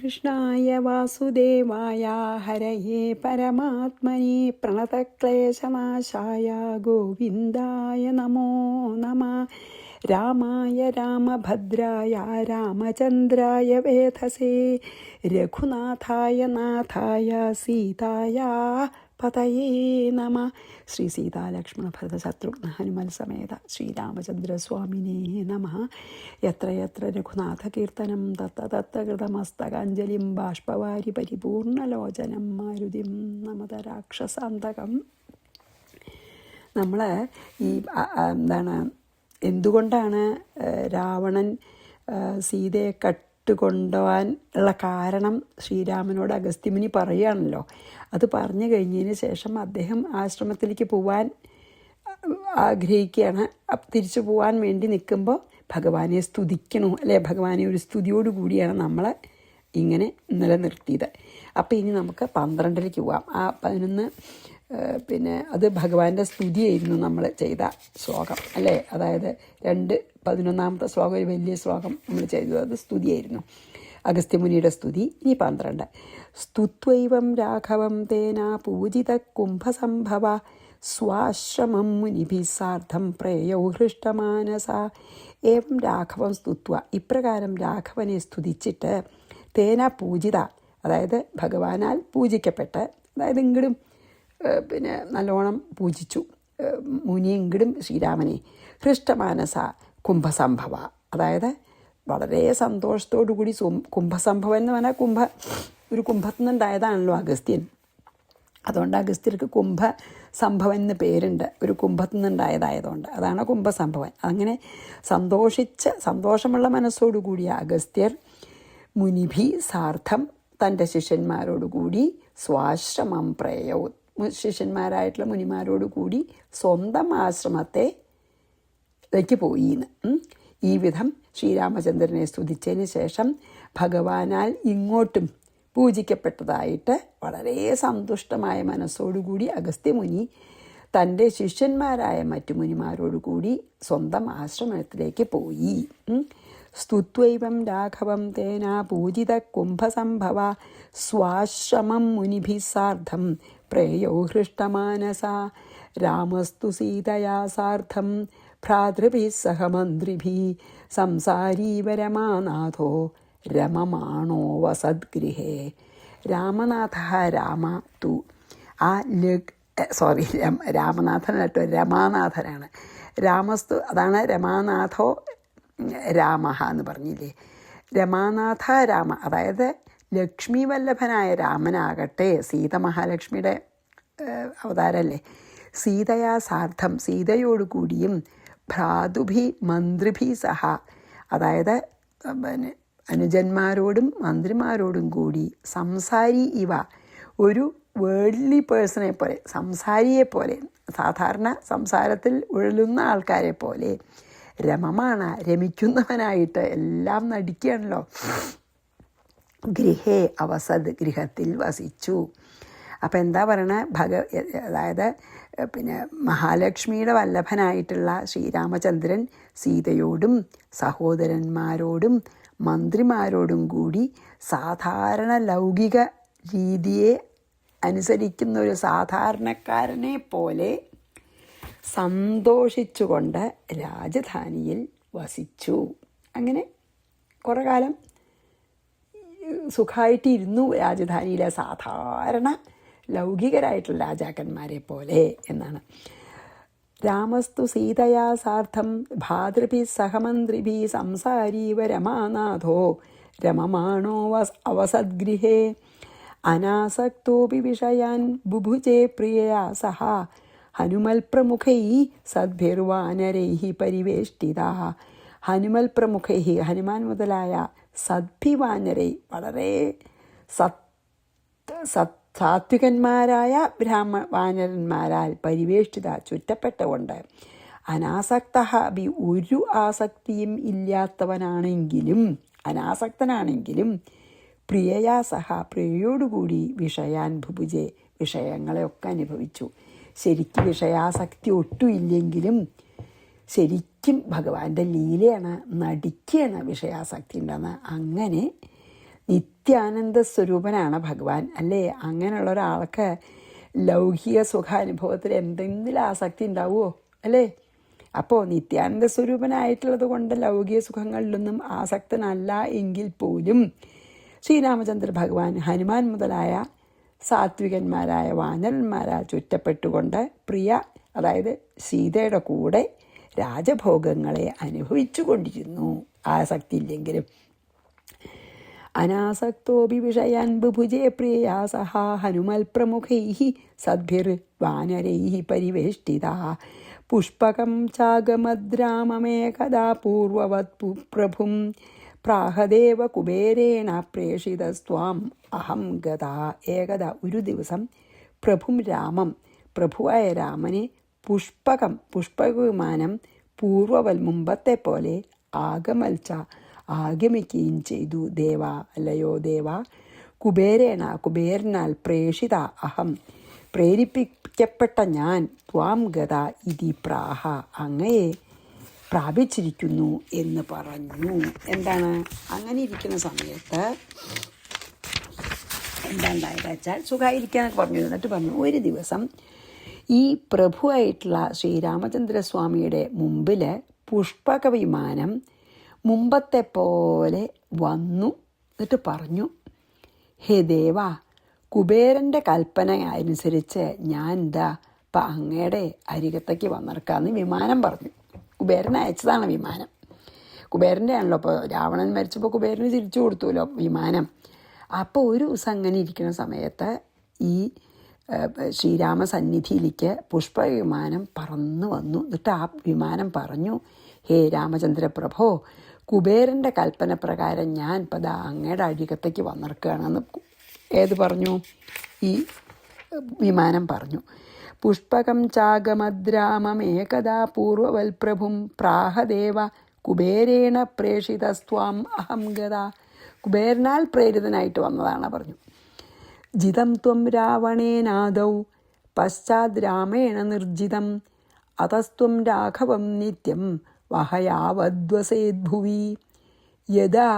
കൃഷ്ണായ വാസുദേവായ ഹരയേ പരമാത്മനെ പ്രണതക്ലേശനാശായ ഗോവിന്ദായ നമോ നമഃ. രാമായ രാമഭദ്രായ രാമചന്ദ്രായ വേധസേ രഘുനാഥായ നാഥായ സീതായ പതയേ നമ. ശ്രീ സീതാലക്ഷ്മണ ഭരത ശത്രുഘ്ന ഹനുമൽ സമേത ശ്രീരാമചന്ദ്രസ്വാമിനേ നമ. യത്ര യത്ര രഘുനാഥകീർത്തനം തത്ത തത്തകൃതമസ്തകാഞ്ജലിം ബാഷ്പവാരി പരിപൂർണലോചനം മാരുതിം നമത രാക്ഷസാന്തകം. നമ്മൾ ഈ എന്തുകൊണ്ടാണ് രാവണൻ സീതയെ കട്ടുകൊണ്ടുപോകാൻ ഉള്ള കാരണം ശ്രീരാമനോട് അഗസ്ത്യമുനി പറയുകയാണല്ലോ. അത് പറഞ്ഞു കഴിഞ്ഞതിന് ശേഷം അദ്ദേഹം ആശ്രമത്തിലേക്ക് പോവാൻ ആഗ്രഹിക്കുകയാണ്. തിരിച്ചു പോകാൻ വേണ്ടി നിൽക്കുമ്പോൾ ഭഗവാനെ സ്തുതിക്കണു അല്ലേ, ഭഗവാനെ ഒരു സ്തുതിയോട് കൂടിയാണ് നമ്മളെ ഇങ്ങനെ നിലനിർത്തിയത്. അപ്പോൾ ഇനി നമുക്ക് 12ലേക്ക് പോവാം. ആ 11 പിന്നെ അത് ഭഗവാന്റെ സ്തുതിയായിരുന്നു നമ്മൾ ചെയ്ത ശ്ലോകം അല്ലേ. അതായത് 11ാമത്തെ ശ്ലോകം ഒരു വലിയ ശ്ലോകം നമ്മൾ ചെയ്തത് അത് സ്തുതിയായിരുന്നു, അഗസ്ത്യമുനിയുടെ സ്തുതി. ഇനി 12. സ്തുത്വൈവം രാഘവം തേന പൂജിത കുംഭസംഭവ സ്വാശ്രമം മുനിഭിः സാർദ്ധം പ്രേയൗ ഹൃഷ്ടമാനസ. ഏവം രാഘവം സ്തുത്വ, ഇപ്രകാരം രാഘവനെ സ്തുതിച്ചിട്ട് തേന പൂജിത, അതായത് ഭഗവാനാൽ പൂജിക്കപ്പെട്ട്, അതായത് ഇങ്ങടും പിന്നെ നല്ലോണം പൂജിച്ചു മുനി ഇങ്ങടും ശ്രീരാമനെ. ഹൃഷ്ടമാനസ കുംഭസംഭവ, അതായത് വളരെ സന്തോഷത്തോടു കൂടി കുംഭസംഭവം എന്ന് പറഞ്ഞാൽ ഒരു കുംഭത്തിൽ നിന്നുണ്ടായതാണല്ലോ അഗസ്ത്യൻ. അതുകൊണ്ട് അഗസ്ത്യർക്ക് കുംഭസംഭവൻ എന്ന് പേരുണ്ട്, ഒരു കുംഭത്തിൽ നിന്നുണ്ടായതായതുകൊണ്ട്. അതാണ് കുംഭസംഭവൻ. അങ്ങനെ സന്തോഷമുള്ള മനസ്സോടുകൂടിയ അഗസ്ത്യർ മുനിഭി സാർദ്ധം, തൻ്റെ ശിഷ്യന്മാരോടുകൂടി സ്വാശ്രമം പ്രേയൗ, ശിഷ്യന്മാരായിട്ടുള്ള മുനിമാരോടുകൂടി സ്വന്തം ആശ്രമത്തേക്ക് പോയിന്ന്. ഈ വിധം ശ്രീരാമചന്ദ്രനെ സ്തുതിച്ചതിന് ശേഷം ഭഗവാനാൽ ഇങ്ങോട്ടും പൂജിക്കപ്പെട്ടതായിട്ട് വളരെ സന്തുഷ്ടമായ മനസ്സോടുകൂടി അഗസ്ത്യമുനി തൻ്റെ ശിഷ്യന്മാരായ മറ്റു മുനിമാരോടുകൂടി സ്വന്തം ആശ്രമത്തിലേക്ക് പോയി. സ്തുത്വൈവം രാഘവം തേന പൂജിത കുംഭസംഭവ സ്വാശ്രമം മുനിഭിः സാർദ്ധം പ്രേയൗ ഹൃഷ്ടമാനസ. രാമസ്തു സീതയാ സാർദ്ധം ഭ്രാതൃഭിः സഹ മന്ത്രിഭിः സംസാരീവരമാനാഥോ രമമാണോ വസദ്ഗൃഹേ. രാമനാഥ രാമ തു ആ രാമനാഥൻ കേട്ടോ, രമാനാഥനാണ്. രാമസ്തു, അതാണ് രമാനാഥോ രാമ എന്ന് പറഞ്ഞില്ലേ. രമാനാഥ രാമ, അതായത് ലക്ഷ്മി വല്ലഭനായ രാമനാകട്ടെ, സീത മഹാലക്ഷ്മിയുടെ അവതാരമല്ലേ. സീതയാ സാർദ്ധം, സീതയോടുകൂടിയും ഭ്രാതുഭി മന്ത്രിഭി സഹ, അതായത് അനുജന്മാരോടും മന്ത്രിമാരോടും കൂടി സംസാരി ഇവ, ഒരു വേൾഡ്ലി പേഴ്സണെ പോലെ, സംസാരിയെ പോലെ, സാധാരണ സംസാരത്തിൽ ഉഴലുന്ന ആൾക്കാരെ പോലെ, രമമാണ് രമിക്കുന്നവനായിട്ട് എല്ലാം നടിക്കുകയാണല്ലോ. ഗൃഹേ അവസദ്, ഗൃഹത്തിൽ വസിച്ചു. അപ്പം എന്താ പറയണേ, അതായത് പിന്നെ മഹാലക്ഷ്മിയുടെ വല്ലഭനായിട്ടുള്ള ശ്രീരാമചന്ദ്രൻ സീതയോടും സഹോദരന്മാരോടും മന്ത്രിമാരോടും കൂടി സാധാരണ ലൗകിക രീതിയെ അനുസരിക്കുന്ന ഒരു സാധാരണക്കാരനെ പോലെ സന്തോഷിച്ചുകൊണ്ട് രാജധാനിയിൽ വസിച്ചു. അങ്ങനെ കുറേ കാലം സുഖമായിട്ടിരുന്നു രാജധാനിയിലെ സാധാരണ ലൗകികരായിട്ടുള്ള രാജാക്കന്മാരെ പോലെ എന്നാണ്. രാമസ്തു സീതയാ സാർദ്ധം ഭാതൃഭിः സഹമന്ത്രിഭിः സംസാരീവ രമാനാഥോ രമമാണോ അവസദ്ഗൃഹേ. അനാസക്തോപി വിഷയാൻ ബുഭുജേ പ്രിയയാ സഹ ഹനുമൽ പ്രമുഖൈ സദ്ഭിർവാനരൈ പരിവേഷ്ടിതാ. ഹനുമൽ പ്രമുഖൈ, ഹനുമാൻ മുതലായ സദ്ഭിവാനരൈ, വളരെ സാത്വികന്മാരായ വാനരന്മാരാൽ പരിവേഷ്ടിത, ചുറ്റപ്പെട്ടുകൊണ്ട്. അനാസക്ത ബി, ഒരു ആസക്തിയും ഇല്ലാത്തവനാണെങ്കിലും, അനാസക്തനാണെങ്കിലും പ്രിയയാ സഹ, പ്രിയയോടുകൂടി വിഷയാൻ ഭുഭുജെ, വിഷയങ്ങളെയൊക്കെ അനുഭവിച്ചു. ശരിക്കും വിഷയാസക്തി ഒട്ടും ഇല്ലെങ്കിലും ശരിക്കും ഭഗവാന്റെ ലീലയാണ്, നടിക്കുകയാണ് വിഷയാസക്തി ഉണ്ടെന്ന്. അങ്ങനെ നിത്യാനന്ദ സ്വരൂപനാണ് ഭഗവാൻ അല്ലേ. അങ്ങനെയുള്ള ഒരാൾക്ക് ലൗകിക സുഖാനുഭവത്തിൽ എന്തെങ്കിലും ആസക്തി ഉണ്ടാവുമോ അല്ലേ. അപ്പോൾ നിത്യാനന്ദ സ്വരൂപനായിട്ടുള്ളത് കൊണ്ട് ലൗകിക സുഖങ്ങളിലൊന്നും ആസക്തനല്ല എങ്കിൽ പോലും ശ്രീരാമചന്ദ്ര ഭഗവാൻ ഹനുമാൻ മുതലായ സാത്വികന്മാരായ വാനരന്മാരാൽ ചുറ്റപ്പെട്ടുകൊണ്ട് പ്രിയ, അതായത് സീതയുടെ കൂടെ രാജഭോഗങ്ങളെ അനുഭവിച്ചു കൊണ്ടിരുന്നു, ആസക്തി ഇല്ലെങ്കിലും. അനാസക്തോപി വിഷയാൻ ബുഭുജേ പ്രിയയാ സഹ ഹനുമൽ പ്രമുഖൈഃ സദ്ഭിർ വാനരൈഃ പരിവേഷ്ടിതാ പുഷ്പകം ചാഗമദ്രാമമേകദാ പൂർവവത് പ്രഭും പ്രാഹദേവ കുബേരേണ പ്രേഷിതസ്ത്വാം അഹം ഗതാ. ഏകദ ഒരു ദിവസം പ്രഭുവായ രാമനെ പുഷ്പകവിമാനം പൂർവവൽ മുമ്പത്തെ പോലെ ആഗമിക്കുകയും ചെയ്തു. അല്ലയോ ദേവ, കുബേരനാൽ പ്രേഷിത അഹം, പ്രേരിപ്പിക്കപ്പെട്ട ഞാൻ, ത്വാം ഗത ഇതി പ്രാഹ, അങ്ങയെ പ്രാപിച്ചിരിക്കുന്നു എന്ന് പറഞ്ഞു. എന്താണ് അങ്ങനെ ഇരിക്കുന്ന സമയത്ത് എന്താണ്ടായത് വെച്ചാൽ സുഖമായിരിക്കാനൊക്കെ പറഞ്ഞു. എന്നിട്ട് പറഞ്ഞു, ഒരു ദിവസം ഈ പ്രഭുവായിട്ടുള്ള ശ്രീരാമചന്ദ്രസ്വാമിയുടെ മുമ്പിൽ പുഷ്പക വിമാനം മുമ്പത്തെ പോലെ വന്നു. എന്നിട്ട് പറഞ്ഞു, ഹേ ദേവ, കുബേരൻ്റെ കൽപ്പന അനുസരിച്ച് ഞാൻ ഇപ്പം അങ്ങയുടെ അരികത്തേക്ക് വന്നിറക്കാമെന്ന് വിമാനം പറഞ്ഞു. കുബേരൻ അയച്ചതാണ് വിമാനം. കുബേരൻ്റെ ആണല്ലോ. അപ്പോൾ രാവണൻ മരിച്ചപ്പോൾ കുബേരന് തിരിച്ചു കൊടുത്തുല്ലോ വിമാനം. അപ്പോൾ ഒരു ദിവസം അങ്ങനെ ഇരിക്കുന്ന സമയത്ത് ഈ ശ്രീരാമ സന്നിധിയിലേക്ക് പുഷ്പവിമാനം പറന്നു വന്നു. എന്നിട്ട് ആ വിമാനം പറഞ്ഞു, ഹേ രാമചന്ദ്ര പ്രഭോ, കുബേരൻ്റെ കൽപ്പന പ്രകാരം ഞാൻ ഇപ്പം അങ്ങയുടെ അരികത്തേക്ക് വന്നിറക്കുകയാണെന്ന് ഏത് പറഞ്ഞു? ഈ വിമാനം പറഞ്ഞു. പുഷ്പകം ചാഗമദ്രാമമേകദാ പൂർവവൽപ്രഭും പ്രാഹദേവ കുബേരേണ പ്രേഷിതസ്ത്വാം അഹം ഗതാ. കുബേരനാൽ പ്രേരിതനായിട്ട് വന്നതാണ് പറഞ്ഞു. ജിതം ത്വം രാവണേനാദൗ പശ്ചാത് രാമേണ നിർജിതം അതസ്ത്വം രാഘവം നിത്യം വഹയാവദ്വസേദ്ഭുവി യദാ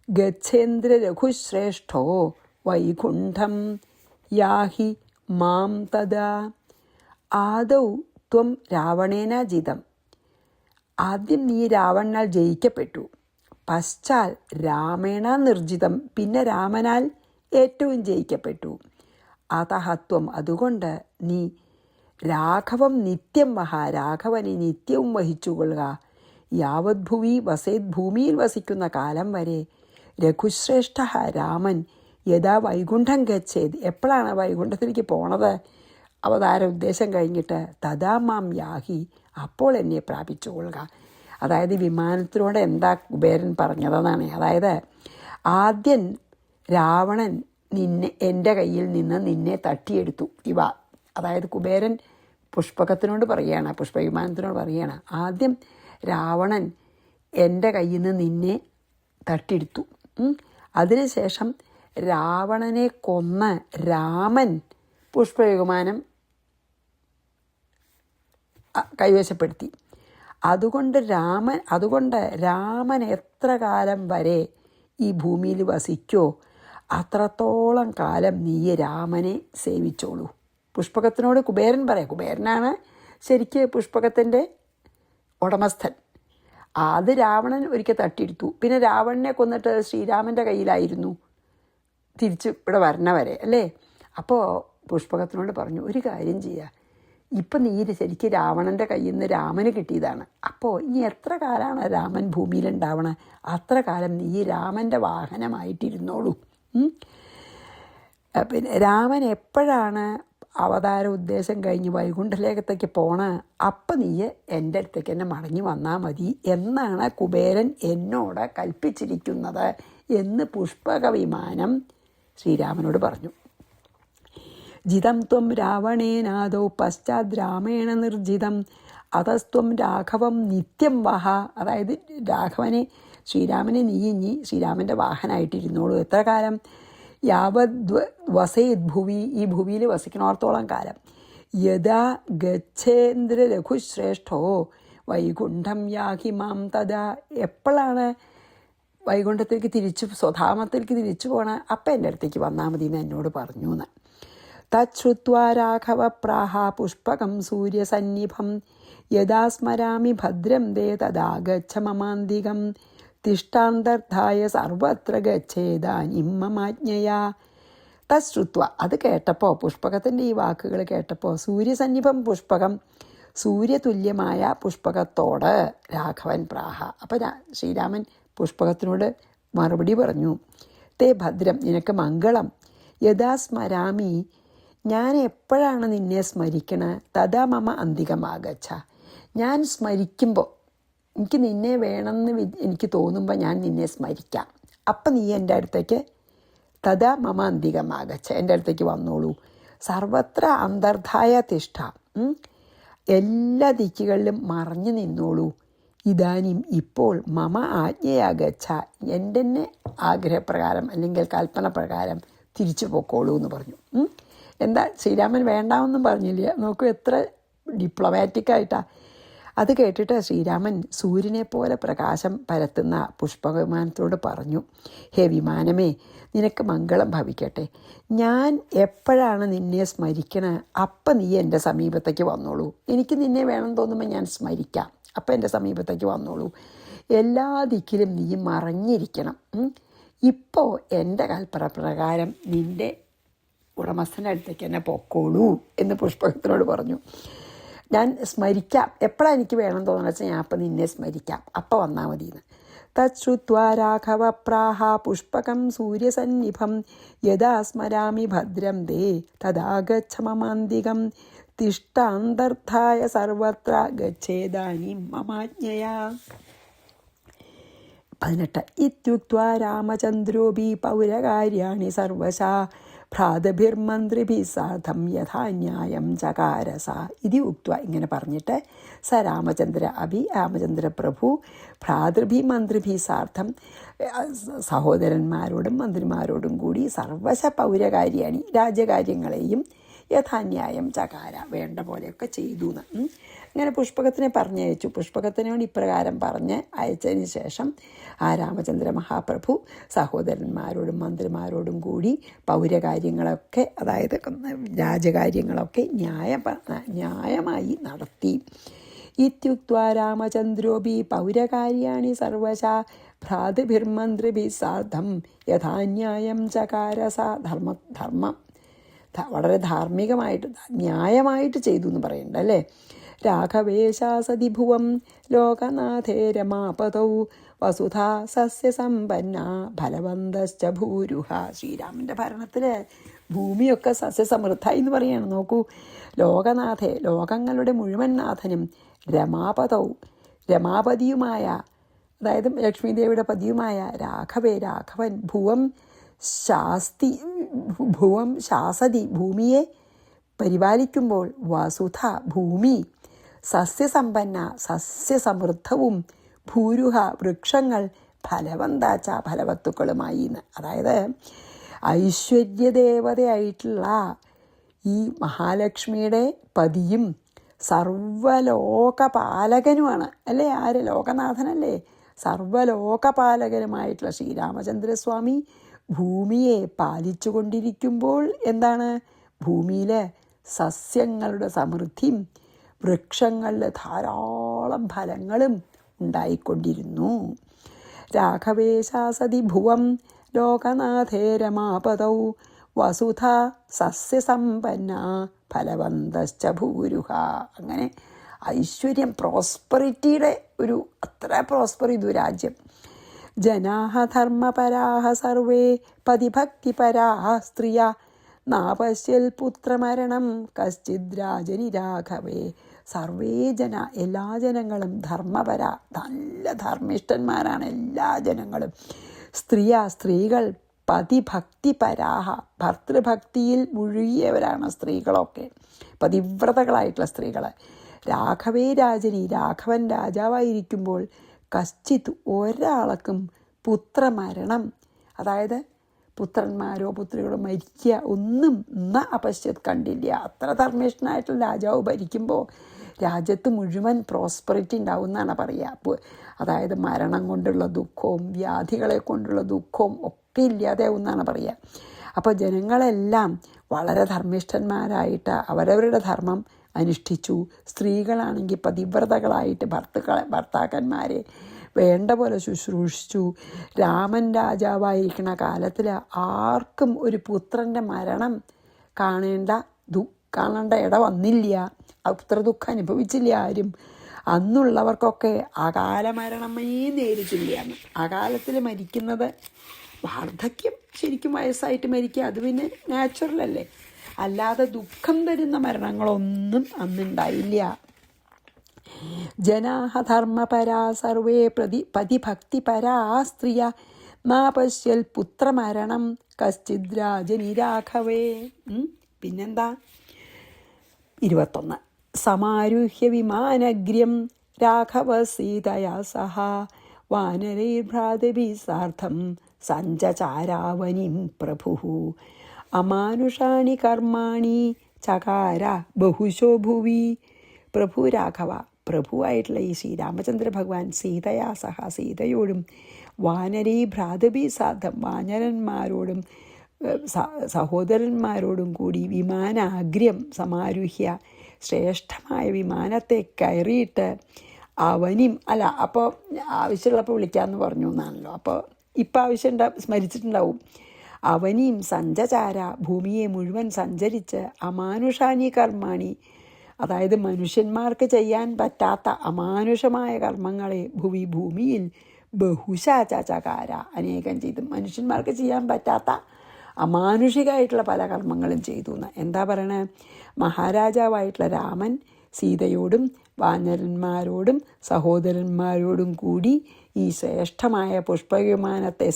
ഗച്ഛേന്ദ്രരഘുശ്രേഷ്ഠോ വൈകുണ്ഠം യാഹി മാം തദാ. ആദൗ ത്വം രാവണേന ജിതം, ആദ്യം നീ രാവണനാൽ ജയിക്കപ്പെട്ടു. പശ്ചാൽ രാമേണ നിർജിതം, പിന്നെ രാമനാൽ ഏറ്റവും ജയിക്കപ്പെട്ടു. അതഹത്വം, അതുകൊണ്ട് നീ രാഘവം നിത്യം രാഘവനെ നിത്യവും വഹിച്ചുകൊള്ളുക. യാവദ്ഭുവി വസേത്, ഭൂമിയിൽ വസിക്കുന്ന കാലം വരെ. രഘുശ്രേഷ്ഠ രാമൻ യഥാ വൈകുണ്ഠം ഗച്ഛേത്, എപ്പോഴാണ് വൈകുണ്ഠത്തിലേക്ക് പോണത്? അവതാര ഉദ്ദേശം കഴിഞ്ഞിട്ട്. തഥാ മാം യാഹി, അപ്പോൾ എന്നെ പ്രാപിച്ചുകൊള്ളുക. അതായത് വിമാനത്തിലൂടെ എന്താ കുബേരൻ പറഞ്ഞതെന്നാണ്. അതായത് ആദ്യം രാവണൻ എൻ്റെ കയ്യിൽ നിന്ന് നിന്നെ തട്ടിയെടുത്തു. അതായത് കുബേരൻ പുഷ്പകത്തിനോട് പറയുകയാണ്, പുഷ്പവിമാനത്തിനോട് പറയുകയാണ്, ആദ്യം രാവണൻ എൻ്റെ കയ്യിൽ നിന്ന് നിന്നെ തട്ടിയെടുത്തു. അതിനുശേഷം രാവണനെ കൊന്ന് രാമൻ കൈവശപ്പെടുത്തി. അതുകൊണ്ട് രാമൻ എത്ര കാലം വരെ ഈ ഭൂമിയിൽ വസിക്കോ അത്രത്തോളം കാലം നീ രാമനെ സേവിച്ചോളൂ. പുഷ്പകത്തിനോട് കുബേരൻ പറയാം. കുബേരനാണ് ശരിക്ക് പുഷ്പകത്തിൻ്റെ ഉടമസ്ഥൻ. അത് രാവണൻ ഒരിക്കൽ തട്ടിയെടുത്തു. പിന്നെ രാവണനെ കൊന്നിട്ട് ശ്രീരാമൻ്റെ കയ്യിലായിരുന്നു തിരിച്ച് ഇവിടെ വരണ വരെ അല്ലേ. അപ്പോൾ പുഷ്പകത്തിനോട് പറഞ്ഞു, ഒരു കാര്യം ചെയ്യുക, ഇപ്പം നീ ശരിക്കും രാവണൻ്റെ കയ്യിൽ നിന്ന് രാമന് കിട്ടിയതാണ്. അപ്പോൾ ഇനി എത്ര കാലമാണ് രാമൻ ഭൂമിയിലുണ്ടാവണേ, അത്ര കാലം നീ രാമൻ്റെ വാഹനമായിട്ടിരുന്നോളൂ. പിന്നെ രാമൻ എപ്പോഴാണ് അവതാര ഉദ്ദേശം കഴിഞ്ഞ് വൈകുണ്ഠലേഖത്തേക്ക് പോണ, അപ്പം നീ എൻ്റെ അടുത്തേക്ക് എന്നെ മടങ്ങി വന്നാൽ മതി എന്നാണ് കുബേരൻ എന്നോട് കൽപ്പിച്ചിരിക്കുന്നത് എന്ന് പുഷ്പക വിമാനം ശ്രീരാമനോട് പറഞ്ഞു. ജിതം ത്വം രാവണേനാദോ പശ്ചാത് രാമേണ നിർജിതം അതസ്ത്വം രാഘവം നിത്യം വഹ. അതായത് രാഘവനെ ശ്രീരാമനെ നീ ശ്രീരാമൻ്റെ വാഹനമായിട്ടിരുന്നോളൂ. എത്ര കാലം? യാവദ് വസേത് ഭുവി, ഈ ഭൂമിയിൽ വസിക്കണോർത്തോളം കാലം. യഥാ ഗച്ഛേന്ദ്ര രഘുശ്രേഷ്ഠോ വൈകുണ്ഠം യാഹി മാം തഥാ. എപ്പോഴാണ് വൈകുണ്ഠത്തിലേക്ക് സ്വധാമത്തിലേക്ക് തിരിച്ചു പോകണ അപ്പം എൻ്റെ അടുത്തേക്ക് വന്നാൽ മതി എന്ന് എന്നോട് പറഞ്ഞു എന്ന്. തച്ഛ്രുത്വാ രാഘവ പ്രാഹ പുഷ്പകം സൂര്യസന്നിഭം യഥാ സ്മരാമി ഭദ്രം ദേ തദാഗച്ഛ മമാന്തികം തിഷ്ടാന്തർത്ഥായ സർവത്ര ഗച്ഛേദാനിം മമാജ്ഞയാ. തശ്രുത്വ, അത് കേട്ടപ്പോൾ, പുഷ്പകത്തിൻ്റെ ഈ വാക്കുകൾ കേട്ടപ്പോൾ, സൂര്യസന്നിഭം പുഷ്പകം, സൂര്യതുല്യമായ പുഷ്പകത്തോട് രാഘവൻ പ്രാഹ. അപ്പം ശ്രീരാമൻ പുഷ്പകത്തിനോട് മറുപടി പറഞ്ഞു, തേ ഭദ്രം, നിനക്ക് മംഗളം, യഥാ സ്മരാമി, ഞാൻ എപ്പോഴാണ് നിന്നെ സ്മരിക്കണ, തഥാ മമ അന്തികമാകച്ഛ, ഞാൻ സ്മരിക്കുമ്പോൾ, എനിക്ക് നിന്നെ വേണമെന്ന് എനിക്ക് തോന്നുമ്പോൾ ഞാൻ നിന്നെ സ്മരിക്കാം. അപ്പം നീ എൻ്റെ അടുത്തേക്ക്, തഥാ മമ അന്തികമാകച്ഛ, എൻ്റെ അടുത്തേക്ക് വന്നോളൂ. സർവത്ര അന്തർധായ തിഷ്ഠ, എല്ലാ ദിക്കുകളിലും മറഞ്ഞു നിന്നോളൂ. ഇതാനും, ഇപ്പോൾ, മമ ആജ്ഞയാകച്ഛ, എൻ്റെ തന്നെ ആഗ്രഹപ്രകാരം അല്ലെങ്കിൽ കൽപ്പന പ്രകാരം തിരിച്ചു പോക്കോളൂ എന്ന് പറഞ്ഞു. എന്താ ശ്രീരാമൻ വേണ്ടാവെന്നും പറഞ്ഞില്ല. നോക്കൂ എത്ര ഡിപ്ലോമാറ്റിക്കായിട്ടാണ്. അത് കേട്ടിട്ട് ശ്രീരാമൻ സൂര്യനെ പോലെ പ്രകാശം പരത്തുന്ന പുഷ്പവിമാനത്തോട് പറഞ്ഞു, ഹേ വിമാനമേ, നിനക്ക് മംഗളം ഭവിക്കട്ടെ. ഞാൻ എപ്പോഴാണ് നിന്നെ സ്മരിക്കണ, അപ്പം നീ എൻ്റെ സമീപത്തേക്ക് വന്നോളൂ. എനിക്ക് നിന്നെ വേണം തോന്നുമ്പോൾ ഞാൻ സ്മരിക്കാം, അപ്പം എൻ്റെ സമീപത്തേക്ക് വന്നോളൂ. എല്ലാ ദിക്കിലും നീ മറഞ്ഞിരിക്കണം. ഇപ്പോൾ എൻ്റെ കൽപ്പന പ്രകാരം നിൻ്റെ ഉടമസ്ഥൻ്റെ അടുത്തേക്ക് എന്നെ പൊക്കോളൂ എന്ന് പുഷ്പകത്തിനോട് പറഞ്ഞു. ഞാൻ സ്മരിക്കാം, എപ്പോഴാണ് എനിക്ക് വേണം തോന്നുന്നത് വെച്ചാൽ ഞാൻ അപ്പം നിന്നെ സ്മരിക്കാം, അപ്പം വന്നാൽ മതിയെന്ന്. തച്ഛ്രുത്വാ രാഘവ പ്രാഹ പുഷ്പകം സൂര്യസന്നിഭം യഥാ സ്മരാമി ഭദ്രം ദേ തദാഗച്ഛ മമാന്തികം തിഷ്ടാന്തർത്ഥായ സർവത്ര ഗച്ഛേദാനിം മമാജ്ഞയാ. 18. ഇത്യുക്ത്വാ രാമചന്ദ്രോപി പൗരകാര്യാണി സർവശാ ഭ്രാതഭിർമന്ത്രിഭിः സാധം യഥാന്യായം ചകാരസ. ഇതി ഉക്ത്വ, ഇങ്ങനെ പറഞ്ഞിട്ട്, സ രാമചന്ദ്ര പ്രഭു ഭ്രാതൃഭിമന്ത്രിഭിः സാർത്ഥം, സഹോദരന്മാരോടും മന്ത്രിമാരോടും കൂടി സർവശ പൗരകാര്യാണി, രാജ്യകാര്യങ്ങളെയും യഥാന്യായം ചകാര, വേണ്ട പോലെയൊക്കെ ചെയ്തു എന്ന്. ഇങ്ങനെ പുഷ്പകത്തിനെ പറഞ്ഞയച്ചു. പുഷ്പകത്തിനോട് ഇപ്രകാരം പറഞ്ഞ് അയച്ചതിന് ശേഷം ആ രാമചന്ദ്ര മഹാപ്രഭു സഹോദരന്മാരോടും മന്ത്രിമാരോടും കൂടി പൗരകാര്യങ്ങളൊക്കെ, അതായത് രാജകാര്യങ്ങളൊക്കെ ന്യായമായി നടത്തി. ഇത്യുക്ത്വാ രാമചന്ദ്രോപി പൗരകാര്യാണി സർവശാ ഭ്രാതൃഭിർമന്ത്രിഭിः സാർദ്ധം യഥാന്യായം ചകാരസ. ധർമ്മം വളരെ ധാർമ്മികമായിട്ട് ന്യായമായിട്ട് ചെയ്തു എന്ന് പറയുന്നുണ്ട് അല്ലേ. രാഘവേശാസതി ഭുവം ലോകനാഥേ രമാപതൗ വസുധാ സസ്യസമ്പന്ന ഫലവന്തശ്ച ഭൂരുഹ. ശ്രീരാമൻ്റെ ഭരണത്തിൽ ഭൂമിയൊക്കെ സസ്യസമൃദ്ധായി എന്ന് പറയുകയാണ്. നോക്കൂ, ലോകനാഥേ, ലോകങ്ങളുടെ മുഴുവൻ നാഥനും, രമാപതൗ, രമാപതിയുമായ, അതായത് ലക്ഷ്മീദേവിയുടെ പതിയുമായ രാഘവൻ ഭുവം ശാസതി, ഭൂമിയെ പരിപാലിക്കുമ്പോൾ, വസുധ, ഭൂമി, സസ്യസമ്പന്ന, സസ്യസമൃദ്ധവും, ഭൂരുഹ, വൃക്ഷങ്ങൾ, ഫലവന്താച്ച, ഫലവത്തുക്കളുമായി എന്ന്. അതായത് ഐശ്വര്യദേവതയായിട്ടുള്ള ഈ മഹാലക്ഷ്മിയുടെ പതിയും സർവലോകപാലകനുമാണ് അല്ലേ. ആര്? ലോകനാഥനല്ലേ. സർവലോകപാലകനുമായിട്ടുള്ള ശ്രീരാമചന്ദ്രസ്വാമി ഭൂമിയെ പാലിച്ചു കൊണ്ടിരിക്കുമ്പോൾ എന്താണ്, ഭൂമിയിൽ സസ്യങ്ങളുടെ സമൃദ്ധിയും വൃക്ഷങ്ങളുടെ ധാരാളം ഫലങ്ങളും ഉണ്ടായിക്കൊണ്ടിരുന്നു. രാഘവേശാസതി ഭുവം ലോകനാഥേ രമാപതൗ വസുധ സസ്യസമ്പന്ന ഫലവന്തശ്ച ഭൂരുഹ. അങ്ങനെ ഐശ്വര്യം, പ്രോസ്പെറിറ്റിയുടെ ഒരു അത്ര പ്രോസ്പർ ചെയ്തു രാജ്യം. ജനാഹ ധർമ്മപരാഹ സർവേ പതിഭക്തിപരാഹ സ്ത്രീയ നാപശ്യൽ പുത്രമരണം കശ്ചിദ് രാജനി രാഘവേ. സർവേ ജന, എല്ലാ ജനങ്ങളും ധർമ്മപര, നല്ല ധർമ്മിഷ്ഠന്മാരാണ് എല്ലാ ജനങ്ങളും. സ്ത്രീകൾ പതിഭക്തിപരാഹ, ഭർത്തൃഭക്തിയിൽ മുഴുകിയവരാണ് സ്ത്രീകളൊക്കെ, പതിവ്രതകളായിട്ടുള്ള സ്ത്രീകൾ. രാഘവേ രാജനി, രാഘവൻ രാജാവായിരിക്കുമ്പോൾ കശ്ചിത്, ഒരാൾക്കും പുത്രമരണം, അതായത് പുത്രന്മാരോ പുത്രികളോ മരിക്കുക ഒന്നും അപശ്യത് കണ്ടില്ല. അത്ര ധർമ്മിഷ്ഠനായിട്ടുള്ള രാജാവ് ഭരിക്കുമ്പോൾ രാജ്യത്ത് മുഴുവൻ പ്രോസ്പെറിറ്റി ഉണ്ടാവും എന്നാണ് പറയുക. അതായത് മരണം കൊണ്ടുള്ള ദുഃഖവും വ്യാധികളെ കൊണ്ടുള്ള ദുഃഖവും ഒക്കെ ഇല്ലാതെയാവും എന്നാണ് പറയുക. അപ്പോൾ ജനങ്ങളെല്ലാം വളരെ ധർമ്മിഷ്ഠന്മാരായിട്ട് അവരവരുടെ ധർമ്മം അനുഷ്ഠിച്ചു. സ്ത്രീകളാണെങ്കിൽ പതിവ്രതകളായിട്ട് ഭർത്താക്കന്മാരെ വേണ്ട പോലെ ശുശ്രൂഷിച്ചു. രാമൻ രാജാവായിരിക്കുന്ന കാലത്തിൽ ആർക്കും ഒരു പുത്രൻ്റെ മരണം കാണേണ്ട ഇട വന്നില്ല. അത്ര ദുഃഖം അനുഭവിച്ചില്ല ആരും. അന്നുള്ളവർക്കൊക്കെ അകാല മരണമേ നേരിട്ടില്ല. അകാലത്തിൽ മരിക്കുന്നത് വാർദ്ധക്യം, ശരിക്കും വയസ്സായിട്ട് മരിക്കുക, അത് പിന്നെ നാച്ചുറലല്ലേ. അല്ലാതെ ദുഃഖം തരുന്ന മരണങ്ങളൊന്നും അന്നുണ്ടായില്ല. ജനാഹ ധർമ്മപരാ സർവേ പതിഭക്തിപരാ സ്ത്രീയ നാപശ്യൽ പുത്രമരണം കശ്ചിദ് രാജനിരാഘവേ. പിന്നെന്താ 21 സമാരുഹ്യ വിമാനഗ്ര്യം രാഘവ സീതയാ സഹ വാനരൈർഭ്രാതൃഭിः സാർദ്ധം സഞ്ചചാരാവനിം പ്രഭുഃ അമാനുഷാണി കർമാണി ചകാര ബഹുശോ ഭുവി. പ്രഭു രാഘവ, പ്രഭുവായിട്ടുള്ള ഈ ശ്രീരാമചന്ദ്ര ഭഗവാൻ സീതയാ സഹ, സീതയോടും വാനരീ ഭ്രാതൃഭിः സാർദ്ധം, വാനരന്മാരോടും സഹോദരന്മാരോടും കൂടി വിമാനാഗ്ര്യം സമാരുഹ്യ, ശ്രേഷ്ഠമായ വിമാനത്തെ കയറിയിട്ട് അവനിം അപ്പോൾ ആവശ്യമുള്ളപ്പോൾ വിളിക്കാമെന്ന് പറഞ്ഞു എന്നാണല്ലോ. അപ്പോൾ ഇപ്പം ആവശ്യം സ്മരിച്ചിട്ടുണ്ടാവും. അവനിയും സഞ്ചചാര, ഭൂമിയെ മുഴുവൻ സഞ്ചരിച്ച് അമാനുഷാനി കർമാണി, അതായത് മനുഷ്യന്മാർക്ക് ചെയ്യാൻ പറ്റാത്ത അമാനുഷമായ കർമ്മങ്ങളെ ഭൂമിയിൽ ബഹുശാചകാര, അനേകം ചെയ്തു. മനുഷ്യന്മാർക്ക് ചെയ്യാൻ പറ്റാത്ത അമാനുഷികമായിട്ടുള്ള പല കർമ്മങ്ങളും ചെയ്തു എന്ന്. എന്താ പറയണേ? മഹാരാജാവായിട്ടുള്ള രാമൻ സീതയോടും വാനരന്മാരോടും സഹോദരന്മാരോടും കൂടി ഈ ശ്രേഷ്ഠമായ പുഷ്പവിമാനത്തെ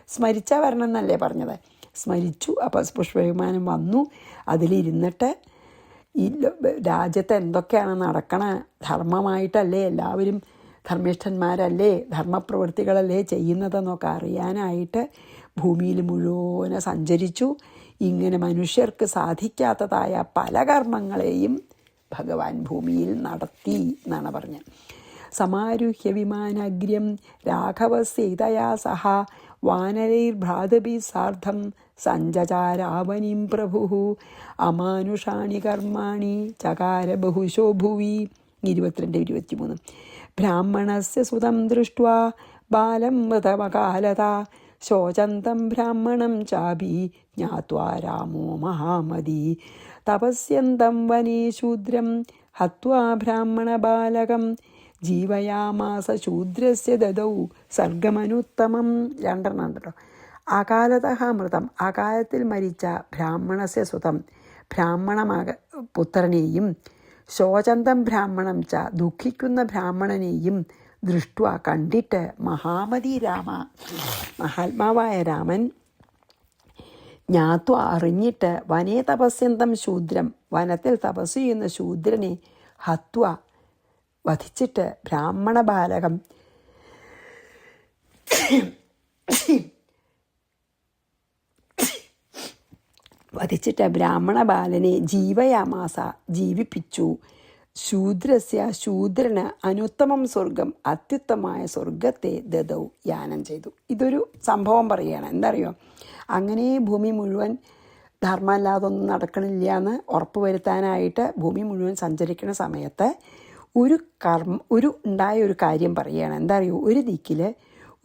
സ്മരിച്ച വരണം എന്നല്ലേ പറഞ്ഞത്, സ്മരിച്ചു. അപ്പോൾ പുഷ്പവിമാനം വന്നു, അതിലിരുന്നിട്ട് ഈ രാജ്യത്ത് എന്തൊക്കെയാണ് നടക്കണ, ധർമ്മമായിട്ടല്ലേ, എല്ലാവരും ധർമ്മിഷ്ഠന്മാരല്ലേ, ധർമ്മപ്രവൃത്തികളല്ലേ ചെയ്യുന്നതെന്നൊക്കെ അറിയാനായിട്ട് ഭൂമിയിൽ മുഴുവൻ സഞ്ചരിച്ചു. ഇങ്ങനെ മനുഷ്യർക്ക് സാധിക്കാത്തതായ പല കർമ്മങ്ങളെയും ഭഗവാൻ ഭൂമിയിൽ നടത്തി എന്നാണ് പറഞ്ഞത്. സമാരുഹ്യ വിമാനഗ്ര്യം രാഘവ സീതയാ സഹ വാനരൈർഭ്രാതൃഭിः സാർദ്ധം സഞ്ചചാരാവനിം പ്രഭുഃ അമാനുഷാണി കർമാണി ചകാര ബഹുശോ ഭുവി. 22-23 ബ്രാഹ്മണസ്യ സുതം ദൃഷ്ട്വാ ബാലം മൃതമകാലത ശോചന്തം ബ്രാഹ്മണം ചാപി ജ്ഞാത്വാ രാമോ മഹാമതി തപസ്യന്തം വനേ ശൂദ്രം ഹത്വാ ബ്രാഹ്മണബാലകം ജീവയാമാസ ശൂദ്രസ്യ ദദൗ സർഗമനുത്തമം. 2 ഉണ്ടല്ലോ. അകാലതഃ മൃതം, അകാലത്തിൽ മരിച്ച ബ്രാഹ്മണസ്യ സുതം, പുത്രനെയും ശോചന്തം ബ്രാഹ്മണം ച, ദുഃഖിക്കുന്ന ബ്രാഹ്മണനെയും ദൃഷ്ട്വ, കണ്ടിട്ട് മഹാമതി രാമ, മഹാത്മാവായ രാമൻ ജ്ഞാത്വ, അറിഞ്ഞിട്ട് വനേ തപസ്യന്തം ശൂദ്രം, വനത്തിൽ തപസ് ചെയ്യുന്ന ശൂദ്രനെ ഹത്വ, വധിച്ചിട്ട് ബ്രാഹ്മണ ബാലകം വധിച്ചിട്ട് ബ്രാഹ്മണ ബാലനെ ജീവയാമാസ, ജീവിപ്പിച്ചു. ശൂദ്രസ്യ, ശൂദ്രന് അനുത്തമം സ്വർഗം, അത്യുത്തമമായ സ്വർഗത്തെ ദദൗ, യാനം ചെയ്തു. ഇതൊരു സംഭവം പറയുകയാണ്. എന്താ അറിയോ, അങ്ങനെ ഭൂമി മുഴുവൻ ധർമ്മമല്ലാതൊന്നും നടക്കണില്ല എന്ന് ഉറപ്പ് വരുത്താനായിട്ട് ഭൂമി മുഴുവൻ സഞ്ചരിക്കുന്ന സമയത്ത് ഉണ്ടായ ഒരു കാര്യം പറയുകയാണ്. എന്താ അറിയോ, ഒരു ദിക്കിൽ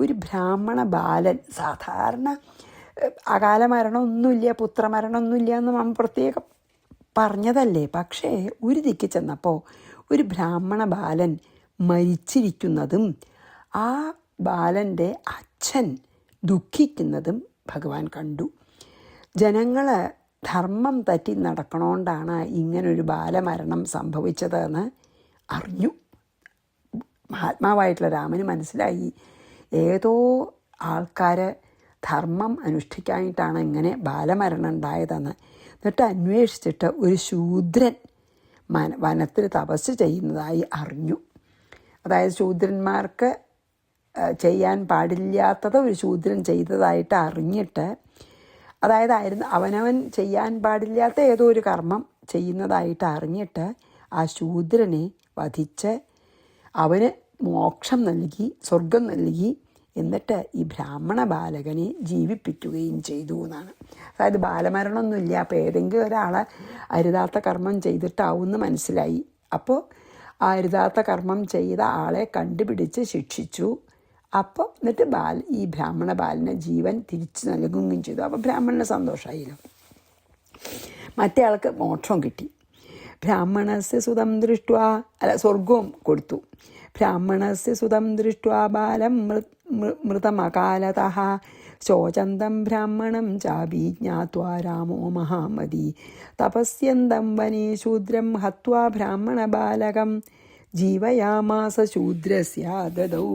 ഒരു ബ്രാഹ്മണ ബാലൻ, സാധാരണ അകാല മരണമൊന്നുമില്ല, പുത്രമരണമൊന്നുമില്ല എന്ന് നമ്മൾ പ്രത്യേകം പറഞ്ഞതല്ലേ. പക്ഷേ ഒരു ദിക്ക് ചെന്നപ്പോൾ ഒരു ബ്രാഹ്മണ ബാലൻ മരിച്ചിരിക്കുന്നതും ആ ബാലൻ്റെ അച്ഛൻ ദുഃഖിക്കുന്നതും ഭഗവാൻ കണ്ടു. ജനങ്ങൾ ധർമ്മം തെറ്റി നടക്കണോണ്ടാണ് ഇങ്ങനൊരു ബാലമരണം സംഭവിച്ചതെന്ന് അറിഞ്ഞു. മഹാത്മാവായിട്ടുള്ള രാമന് മനസ്സിലായി, ഏതോ ആൾക്കാർ ധർമ്മം അനുഷ്ഠിക്കാനായിട്ടാണ് ഇങ്ങനെ ബാലമരണം ഉണ്ടായതെന്ന്. എന്നിട്ട് അന്വേഷിച്ചിട്ട് ഒരു ശൂദ്രൻ വനത്തിൽ തപസ് ചെയ്യുന്നതായി അറിഞ്ഞു. അതായത് ശൂദ്രന്മാർക്ക് ചെയ്യാൻ പാടില്ലാത്തത് ഒരു ശൂദ്രൻ ചെയ്തതായിട്ട് അറിഞ്ഞിട്ട്, അതായത് അവനവൻ ചെയ്യാൻ പാടില്ലാത്ത ഏതോ ഒരു കർമ്മം ചെയ്യുന്നതായിട്ട് അറിഞ്ഞിട്ട് ആ ശൂദ്രനെ വധിച്ച് അവന് മോക്ഷം നൽകി, സ്വർഗം നൽകി. എന്നിട്ട് ഈ ബ്രാഹ്മണ ബാലകനെ ജീവിപ്പിക്കുകയും ചെയ്തു എന്നാണ്. അതായത് ബാലമരണമൊന്നുമില്ല. അപ്പോൾ ഏതെങ്കിലും ഒരാളെ അരുതാത്ത കർമ്മം ചെയ്തിട്ടാവുമെന്ന് മനസ്സിലായി. അപ്പോൾ ആ അരുതാത്ത കർമ്മം ചെയ്ത ആളെ കണ്ടുപിടിച്ച് ശിക്ഷിച്ചു. അപ്പോൾ എന്നിട്ട് ഈ ബ്രാഹ്മണ ബാലന് ജീവൻ തിരിച്ചു നൽകുകയും ചെയ്തു. അപ്പോൾ ബ്രാഹ്മണന് സന്തോഷമായില്ലോ, മറ്റേ ആൾക്ക് മോക്ഷം കിട്ടി. ബ്രാഹ്മണസ്യ സുതം ദൃഷ്ട്വാ, സ്വർഗവും കൊടുത്തു. ബ്രാഹ്മണസ്യ സുതം ദൃഷ്ട്വാ ബാലം മൃതമകാലതഃ ശോചന്തം ബ്രാഹ്മണം ചാപി ജ്ഞാത്വാ രാമോ മഹാമതി തപസ്യന്തം വനേ ശൂദ്രം ഹത്വാ ബ്രാഹ്മണ ബാലകം ജീവയാമാസ ശൂദ്രസ്യ ദദൗ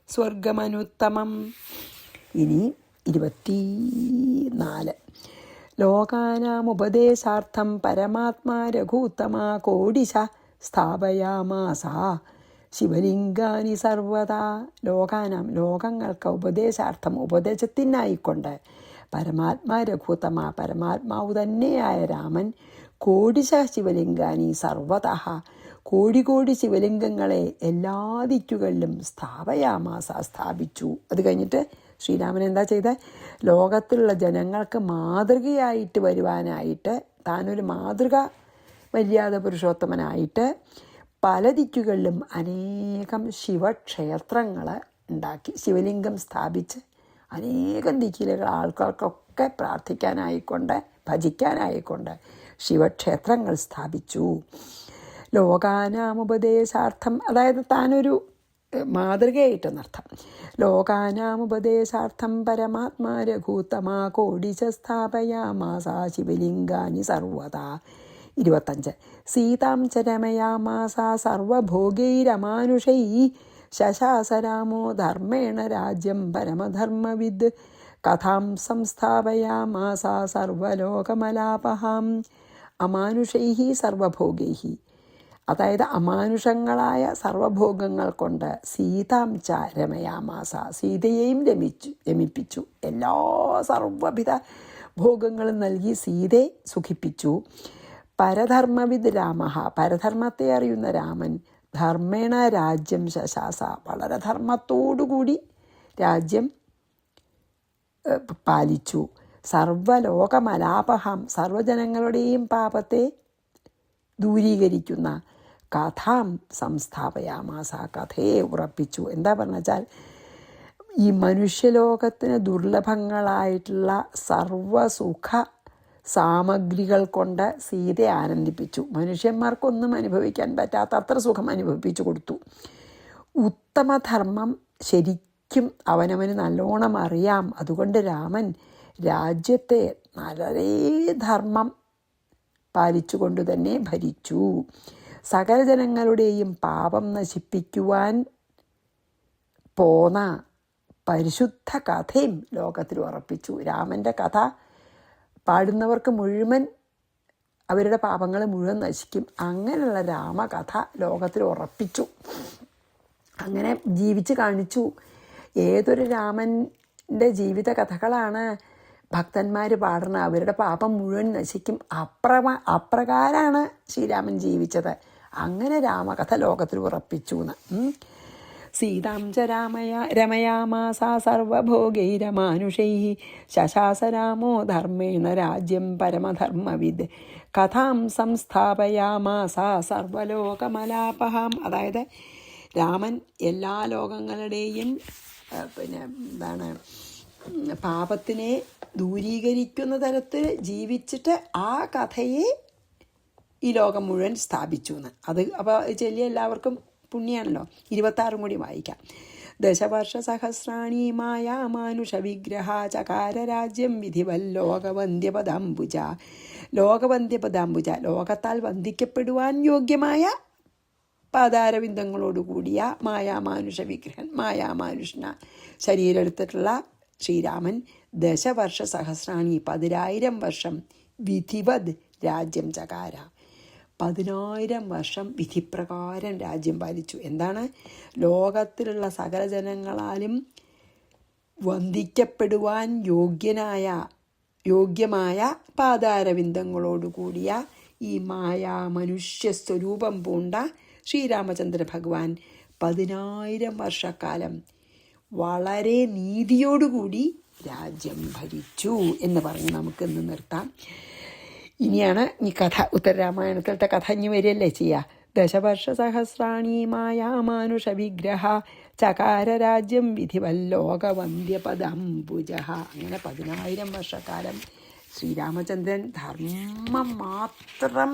സ്വർഗമനുത്തമം. ഇനി 24. ലോകാനാമുപദേശാർത്ഥം പരമാത്മാ രഘൂത്തമാ കോടിശ സ്ഥാപയാമാസ ശിവലിംഗാനി സർവദാ. ലോകങ്ങൾക്ക് ഉപദേശാർത്ഥം, ഉപദേശത്തിനായിക്കൊണ്ട് പരമാത്മാ രഘൂത്തമ, പരമാത്മാവ് തന്നെയായ രാമൻ കോടിശ ശിവലിംഗാനി സർവതഃ, കോടി ശിവലിംഗങ്ങളെ എല്ലാ ദിക്കുകളിലും സ്ഥാപിച്ചു. അത് കഴിഞ്ഞിട്ട് ശ്രീരാമൻ എന്താ ചെയ്ത? ലോകത്തിലുള്ള ജനങ്ങൾക്ക് മാതൃകയായിട്ട് വരുവാനായിട്ട്, താനൊരു മാതൃക മര്യാദ പുരുഷോത്തമനായിട്ട് പല ദിക്കുകളിലും അനേകം ശിവക്ഷേത്രങ്ങൾ ഉണ്ടാക്കി, ശിവലിംഗം സ്ഥാപിച്ച് അനേകം ദിക്കിലുള്ള ആൾക്കാർക്കൊക്കെ പ്രാർത്ഥിക്കാനായിക്കൊണ്ട്, ഭജിക്കാനായിക്കൊണ്ട് ശിവക്ഷേത്രങ്ങൾ സ്ഥാപിച്ചു. ലോകാനാമുപദേശാർത്ഥം, അതായത് താനൊരു മാതൃകയായിട്ടെന്നർത്ഥം. ലോകാനാമുപദേശാർത്ഥം പരമാത്മാ രഘൂത്തമാ കോടിശ സ്ഥാപയാമാസ ശിവലിംഗാനി സർവദാ. 25. സീതാം ച രമയാമാസ സർവഭോഗൈരമാനുഷൈ ശശാസരാമോ ധർമ്മേണ രാജ്യം പരമധർമ്മവിദ് കഥാം സംസ്ഥാപയാമാസ സർവലോകമലാപഹാം. അമാനുഷൈ സർവഭോഗൈ, അതായത് അമാനുഷങ്ങളായ സർവഭോഗങ്ങൾ കൊണ്ട് സീതാം ച രമയാമാസ, സീതയെയും രമിപ്പിച്ചു. എല്ലാ സർവവിധ ഭോഗങ്ങളും നൽകി സീതയെ സുഖിപ്പിച്ചു. പരധർമ്മവിദ് രാമ, പരധർമ്മത്തെ അറിയുന്ന രാമൻ ധർമ്മേണ രാജ്യം ശശാസ, വളരെ ധർമ്മത്തോടുകൂടി രാജ്യം പാലിച്ചു. സർവലോകമലാപഹം, സർവജനങ്ങളുടെയും പാപത്തെ ദൂരീകരിക്കുന്ന കഥാം സംസ്ഥാപയാമാസ, കഥയെ ഉറപ്പിച്ചു. എന്താ പറഞ്ഞാൽ ഈ മനുഷ്യലോകത്തിന് ദുർലഭങ്ങളായിട്ടുള്ള സർവസുഖ സാമഗ്രികൾ കൊണ്ട് സീതയെ ആനന്ദിപ്പിച്ചു. മനുഷ്യന്മാർക്കൊന്നും അനുഭവിക്കാൻ പറ്റാത്ത അത്ര സുഖം അനുഭവിപ്പിച്ചു കൊടുത്തു. ഉത്തമധർമ്മം ശരിക്കും അവനവന് നല്ലോണം അറിയാം. അതുകൊണ്ട് രാമൻ രാജ്യത്തെ വളരെ ധർമ്മം പാലിച്ചുകൊണ്ട് തന്നെ ഭരിച്ചു. സകല ജനങ്ങളുടെയും പാപം നശിപ്പിക്കുവാൻ പോന്ന പരിശുദ്ധ കഥയും ലോകത്തിൽ ഉറപ്പിച്ചു. രാമൻ്റെ കഥ പാടുന്നവർക്ക് മുഴുവൻ അവരുടെ പാപങ്ങൾ മുഴുവൻ നശിക്കും. അങ്ങനെയുള്ള രാമകഥ ലോകത്തിൽ ഉറപ്പിച്ചു. അങ്ങനെ ജീവിച്ച് കാണിച്ചു. ഏതൊരു രാമൻ്റെ ജീവിത കഥകളാണ് ഭക്തന്മാർ പാടുന്നത്, അവരുടെ പാപം മുഴുവൻ നശിക്കും. അപ്രകാരമാണ് ശ്രീരാമൻ ജീവിച്ചത്. അങ്ങനെ രാമകഥ ലോകത്തിൽ ഉറപ്പിച്ചു എന്ന്. സീതാം ച രമയാമാസ സർവഭോഗൈരമാനുഷൈ ശശാസരാമോ ധർമ്മേണ രാജ്യം പരമധർമ്മവിദ് കഥാം സംസ്ഥാപയാമാസ സർവലോകമലാപഹാം. അതായത് രാമൻ എല്ലാ ലോകങ്ങളുടെയും പാപത്തിനെ ദൂരീകരിക്കുന്ന തരത്തിൽ ജീവിച്ചിട്ട് ആ കഥയെ ഈ ലോകം മുഴുവൻ സ്ഥാപിച്ചു എന്ന്. അത് അപ്പോൾ ചെല്ലിയ എല്ലാവർക്കും പുണ്യാണല്ലോ. 26 കൂടി വായിക്കാം. ദശവർഷസഹസ്രാണി മായാമാനുഷ വിഗ്രഹ ചകാര രാജ്യം വിധിവല്ലോകവന്ധ്യപദാംബുജ. ലോകവന്ധ്യപദാംബുജ, ലോകത്താൽ വന്ദിക്കപ്പെടുവാൻ യോഗ്യമായ പാദാരവിന്ദങ്ങളോടുകൂടിയ മായാമാനുഷ വിഗ്രഹൻ, മായാമാനുഷന ശരീരമെടുത്തിട്ടുള്ള ശ്രീരാമൻ ദശവർഷ സഹസ്രാണി 10,000 വർഷം വിധിവത് രാജ്യം ചകാര, 10,000 വർഷം വിധിപ്രകാരം രാജ്യം പാലിച്ചു. എന്താണ്? ലോകത്തിലുള്ള സകല ജനങ്ങളാലും വന്ദിക്കപ്പെടുവാൻ യോഗ്യമായ പാദാരവിന്ദങ്ങളോടുകൂടിയ ഈ മായാ മനുഷ്യ സ്വരൂപം പൂണ്ട ശ്രീരാമചന്ദ്ര ഭഗവാൻ 10,000 വർഷക്കാലം വളരെ നീതിയോടുകൂടി രാജ്യം ഭരിച്ചു എന്ന് പറഞ്ഞ് നമുക്കിന്ന് നിർത്താം. ഇനിയാണ് ഈ കഥ, ഉത്തരരാമായണത്തിലത്തെ കഥ ഇനി വരികയല്ലേ ചെയ്യുക. ദശവർഷസഹസ്രാണി മായാമാനുഷ വിഗ്രഹ ചകാര രാജ്യം വിധിവല്ലോകവന്ദ്യപദംബുജ. അങ്ങനെ 10,000 വർഷക്കാലം ശ്രീരാമചന്ദ്രൻ ധർമ്മം മാത്രം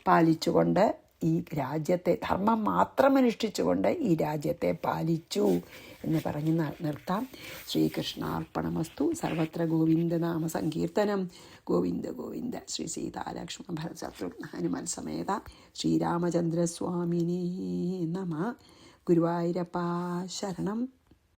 പാലിച്ചുകൊണ്ട് ഈ രാജ്യത്തെ, ധർമ്മം മാത്രം അനുഷ്ഠിച്ചുകൊണ്ട് ഈ രാജ്യത്തെ പാലിച്ചു എന്ന് പറഞ്ഞ് നിർത്താം. ശ്രീകൃഷ്ണാർപ്പണമസ്തു. സർവത്ര ഗോവിന്ദനാമ സങ്കീർത്തനം. ഗോവിന്ദ ഗോവിന്ദ. ശ്രീ സീതാലക്ഷ്മണ ഭരതശത്രുഘ്ന ഹനുമാൻ സമേത ശ്രീരാമചന്ദ്രസ്വാമിനേ നമ. ഗുരുവായൂരപ്പ ശരണം.